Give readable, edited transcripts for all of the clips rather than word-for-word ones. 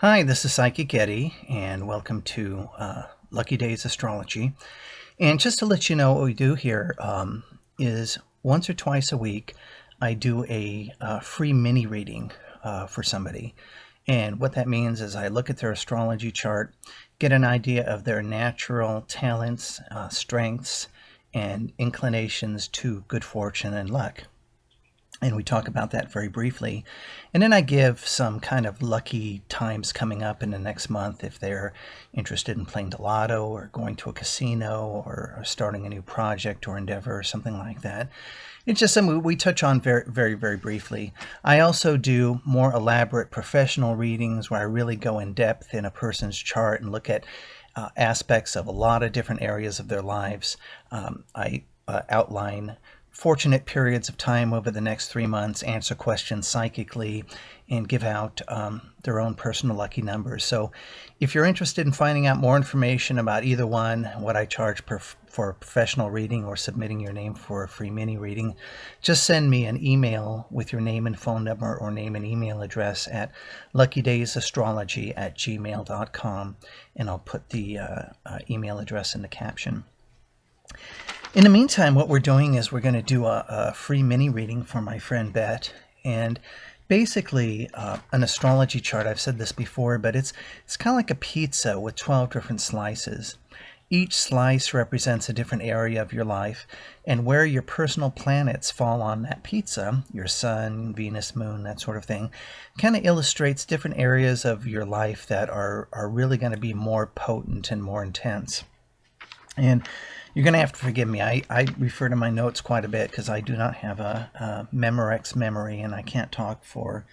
Hi, this is Psychic Eddie, and welcome to Lucky Days Astrology. And just to let you know what we do here is once or twice a week, I do a free mini reading for somebody. And what that means is I look at their astrology chart, get an idea of their natural talents, strengths, and inclinations to good fortune and luck. And we talk about that very briefly. And then I give some kind of lucky times coming up in the next month if they're interested in playing the lotto or going to a casino or starting a new project or endeavor or something like that. It's just something we touch on very, very, very briefly. I also do more elaborate professional readings where I really go in depth in a person's chart and look at aspects of a lot of different areas of their lives. I outline fortunate periods of time over the next 3 months, answer questions psychically, and give out their own personal lucky numbers. So if you're interested in finding out more information about either one, what I charge for a professional reading or submitting your name for a free mini reading, just send me an email with your name and phone number or name and email address at luckydaysastrology@gmail.com, and I'll put the email address in the caption. In the meantime, what we're doing is we're going to do a free mini reading for my friend Bette. And basically, an astrology chart, I've said this before, but it's kind of like a pizza with 12 different slices. Each slice represents a different area of your life, and where your personal planets fall on that pizza, your sun, Venus, moon, that sort of thing, kind of illustrates different areas of your life that are really going to be more potent and more intense. And you're going to have to forgive me. I refer to my notes quite a bit because I do not have a Memorex memory, and I can't talk for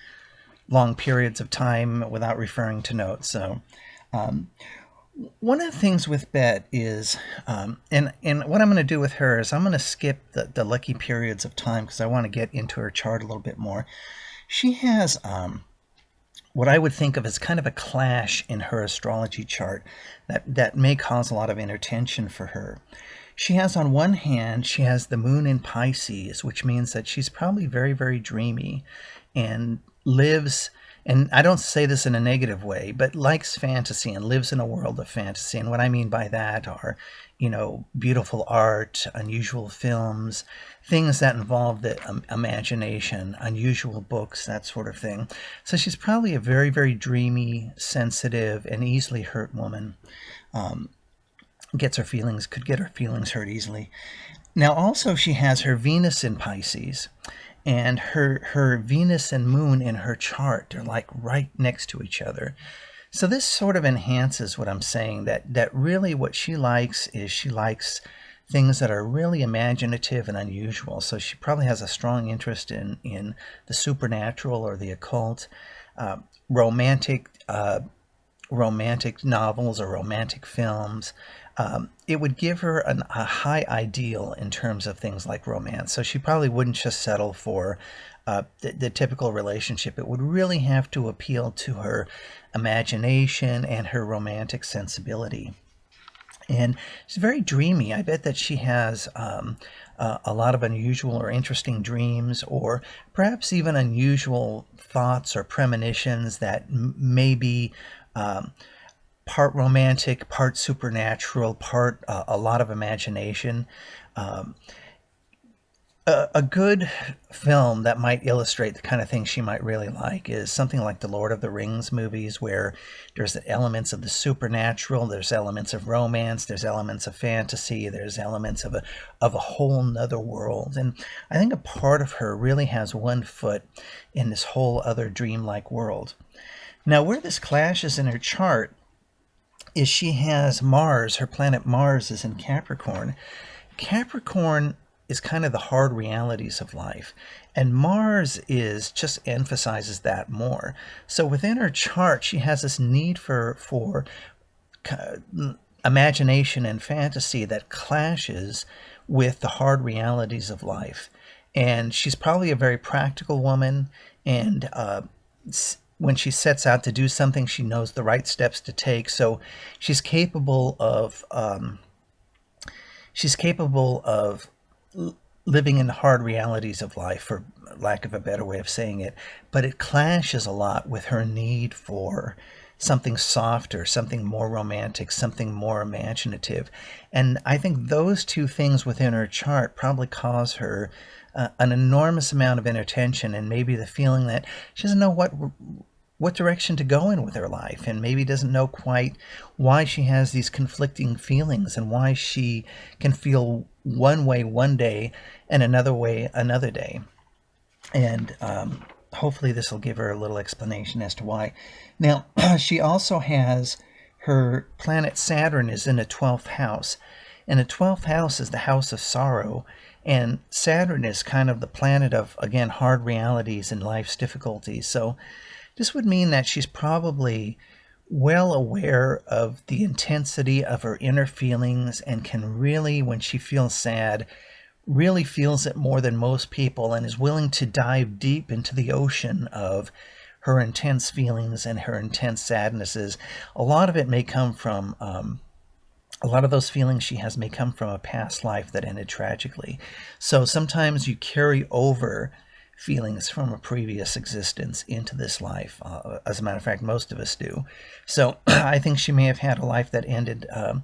long periods of time without referring to notes. So one of the things with Bette is, and what I'm going to do with her is I'm going to skip the lucky periods of time because I want to get into her chart a little bit more. She has what I would think of as kind of a clash in her astrology chart that may cause a lot of inner tension for her. She has, on one hand, she has the moon in Pisces, which means that she's probably very, very dreamy and lives, and I don't say this in a negative way, but likes fantasy and lives in a world of fantasy. And what I mean by that are, beautiful art, unusual films, things that involve the imagination, unusual books, that sort of thing. So she's probably a very, very dreamy, sensitive, and easily hurt woman. Could get her feelings hurt easily. Now, also, she has her Venus in Pisces, and her Venus and moon in her chart are like right next to each other. So this sort of enhances what I'm saying, that really what she likes is she likes things that are really imaginative and unusual. So she probably has a strong interest in the supernatural or the occult, romantic novels or romantic films. It would give her a high ideal in terms of things like romance. So she probably wouldn't just settle for the typical relationship. It would really have to appeal to her imagination and her romantic sensibility. And she's very dreamy. I bet that she has a lot of unusual or interesting dreams, or perhaps even unusual thoughts or premonitions that may be part romantic, part supernatural, part a lot of imagination. A good film that might illustrate the kind of thing she might really like is something like the Lord of the Rings movies, where there's elements of the supernatural, there's elements of romance, there's elements of fantasy, there's elements of a whole nother world. And I think a part of her really has one foot in this whole other dreamlike world. Now, where this clashes in her chart is she has Mars, her planet Mars is in Capricorn. Capricorn is kind of the hard realities of life, and Mars just emphasizes that more. So within her chart, she has this need for imagination and fantasy that clashes with the hard realities of life. And she's probably a very practical woman, and when she sets out to do something, she knows the right steps to take. So she's capable of living in the hard realities of life, for lack of a better way of saying it. But it clashes a lot with her need for something softer, something more romantic, something more imaginative. And I think those two things within her chart probably cause her an enormous amount of inattention, and maybe the feeling that she doesn't know what direction to go in with her life, and maybe doesn't know quite why she has these conflicting feelings, and why she can feel one way one day and another way another day. And hopefully this will give her a little explanation as to why. Now, she also has her planet Saturn is in the 12th house, and the 12th house is the house of sorrow, and Saturn is kind of the planet of, again, hard realities and life's difficulties. So this would mean that she's probably well aware of the intensity of her inner feelings, and can really, when she feels sad, really feels it more than most people, and is willing to dive deep into the ocean of her intense feelings and her intense sadnesses. A lot of it may come from, a lot of those feelings she has may come from a past life that ended tragically. So sometimes you carry over feelings from a previous existence into this life. As a matter of fact, most of us do. So I think she may have had a life that ended a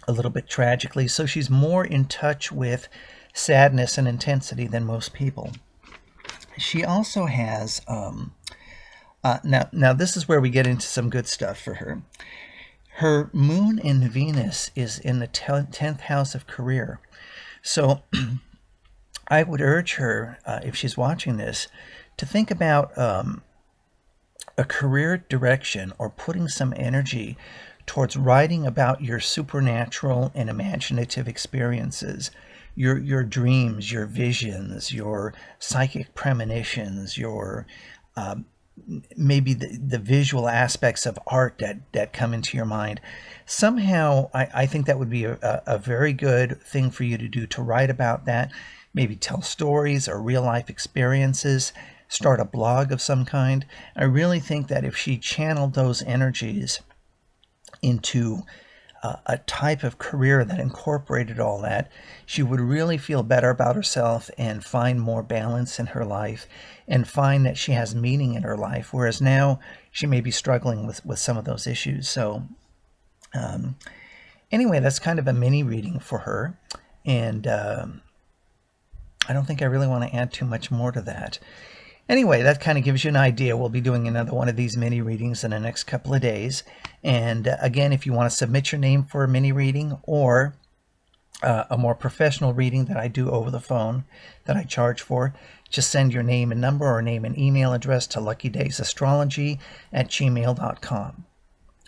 little bit tragically. So she's more in touch with sadness and intensity than most people. She also has, now this is where we get into some good stuff for her. Her moon in Venus is in the 10th house of career. So I would urge her, if she's watching this, to think about a career direction, or putting some energy towards writing about your supernatural and imaginative experiences, your dreams, your visions, your psychic premonitions, your maybe the visual aspects of art that come into your mind. Somehow, I think that would be a very good thing for you to do, to write about that. Maybe tell stories or real life experiences, start a blog of some kind. I really think that if she channeled those energies into a type of career that incorporated all that, she would really feel better about herself, and find more balance in her life, and find that she has meaning in her life, whereas now she may be struggling with some of those issues. So anyway, that's kind of a mini reading for her, and I don't think I really want to add too much more to that. Anyway, that kind of gives you an idea. We'll be doing another one of these mini readings in the next couple of days. And again, if you want to submit your name for a mini reading, or a more professional reading that I do over the phone that I charge for, just send your name and number, or name and email address to luckydaysastrology@gmail.com.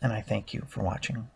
And I thank you for watching.